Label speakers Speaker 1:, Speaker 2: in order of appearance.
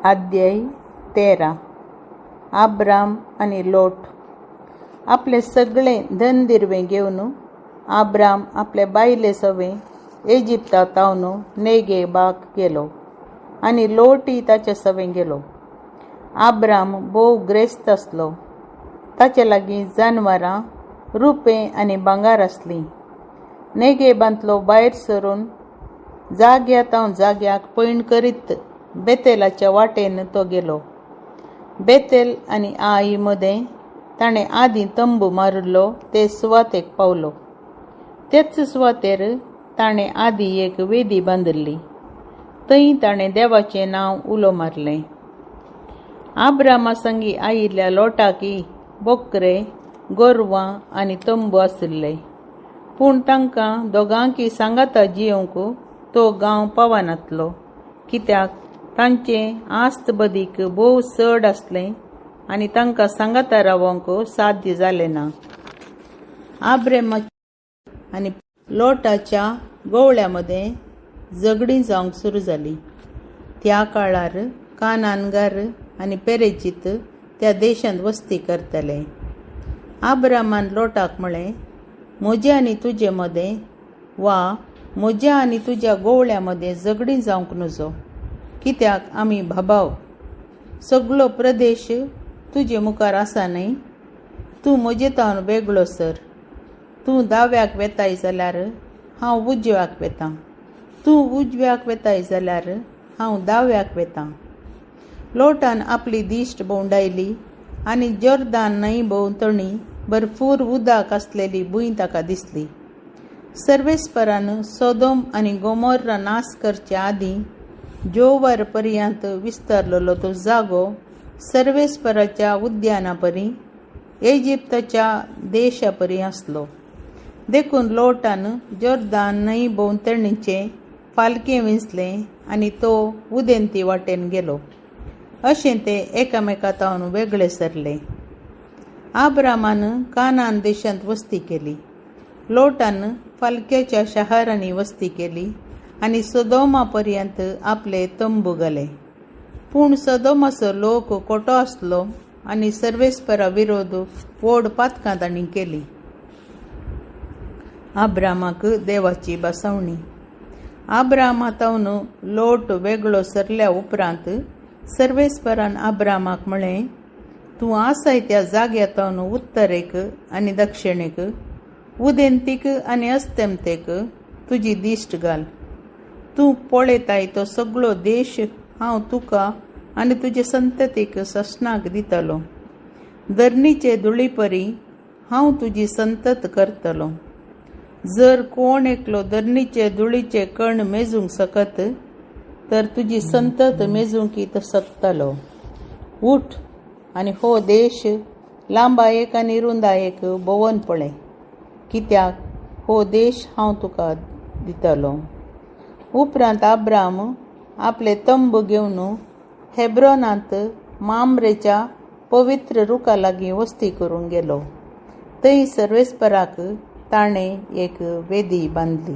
Speaker 1: अध्याय 13. आब्राम आणि लोट. आपले सगळे धनदिरवे घेवन आब्राम आपले बायले सवे इजिप्तात तावन नेगेबाक गेलो आणि लोटही ताचे सवे गेलो. आब्राम भोव ग्रेस्त असलो. ताचे लागीं जानवरां, रुपे आनी भांगार असली. नेगेबांतलो भायर सरून जाग्यां जाग्याक पैण करीत बेतेलाच्या वाटेन तो गेलो. बेतेल आनी आई मदें ताणें आदीं तंबू मारिल्लो ते सुवातेक पावलो. तेच सुवातेर ताणें आदीं एक वेदी बांदिल्ली. थंय ताणें देवाचें नांव उलो मारलें. आब्रामा संगी आयिल्ल्या लोटाकी बोकरे, गोरवां आनी तंबू आशिल्ले. पूण तांकां दोगांकी सांगाता जियोंक तो गांव पावनातलो, कित्याक तांचें आस्त बदीक भोव चड आसलें आनी तांकां सांगाता रावोंक साध्य जालें ना. आब्रामाच्या आनी लोटाच्या गोवळ्या मदें झगडीं जावंक सुरू जाली. त्या काळार कानानगार आनी पेरेजीत त्या देशांत वस्ती करतले. आब्रामान लोटाक म्हळें, म्हजे आनी तुजे मदें वा म्हज्या आनी तुज्या गोवळ्या मदें झगडीं जावंक नजो, कित्याक आमी भाबाव. सगळो प्रदेश तुजे मुखार आसा न्हय. तूं म्हजे तावन वेगळो सर. तूं दाव्याक वेताय जाल्यार हांव उजव्याक वेतां. तूं उजव्याक वेताय जाल्यार हांव दाव्याक वेतां. लोटान आपली दिश्ट भोंवडायली आनी जोर्दान न्हंये भोंवतणी भरपूर उदक आसलेली भूंय ताका दिसली. सर्वेस्परान सोदोम आनी गोमोर्रा नाश करचे आदीं जोवर पर्यंत विस्तारलेलो तो जागो सर्वेस्पराच्या उद्याना परी इजिप्ताच्या देशा परी आसलो. देखून लोटान जोर्दान न्हंये भोंवतणीचें फालकें विंचलें आनी तो उदेंती वाटेन गेलो. अशें ते एकामेका तावन वेगळे सरले. आब्रामान कानान देशांत वस्ती केली. लोटान फालक्याच्या शारांनी वस्ती केली आनी सदोमा पर्यंत आपले तंबू घाले. पूण सदोमाचो लोक खोटो आसलो आनी सर्वेस्परा विरोध व्हड पातकां तांणी केली. आब्रामाक देवाची बासावणी. आब्रामा तावन लोट वेगळो सरल्या उपरांत सर्वेस्परान आब्रामाक म्हळें, तूं आसाय त्या जाग्या तावन उत्तरेक आनी दक्षिणेक, उदेंतीक आनी अस्तंतेक तुजी दिश्ट घाल. तूं पळयताय तो सगळो देश हांव तुका आनी तुजे संततीक ससनाक दितलो. धरणीचे धुळी परी हांव तुजी संतत करतलो. जर कोण एकलो धरणीचे धुळीचे कण मेजूंक सकत तर तुजी संतत मेजूंक शकतलो. उठ आनी हो देश लांबायेक आनी रुंदायेक भोंवन पळय, कित्याक हो देश हांव तुका दितलो. उपरांत आब्राम आपले तंबू घेवन हेब्रोनांत मामरेच्या पवित्र रुखा लागीं वस्ती करूंक गेलो. थंय सर्वेस्पराक ताणें एक वेदी बांदली.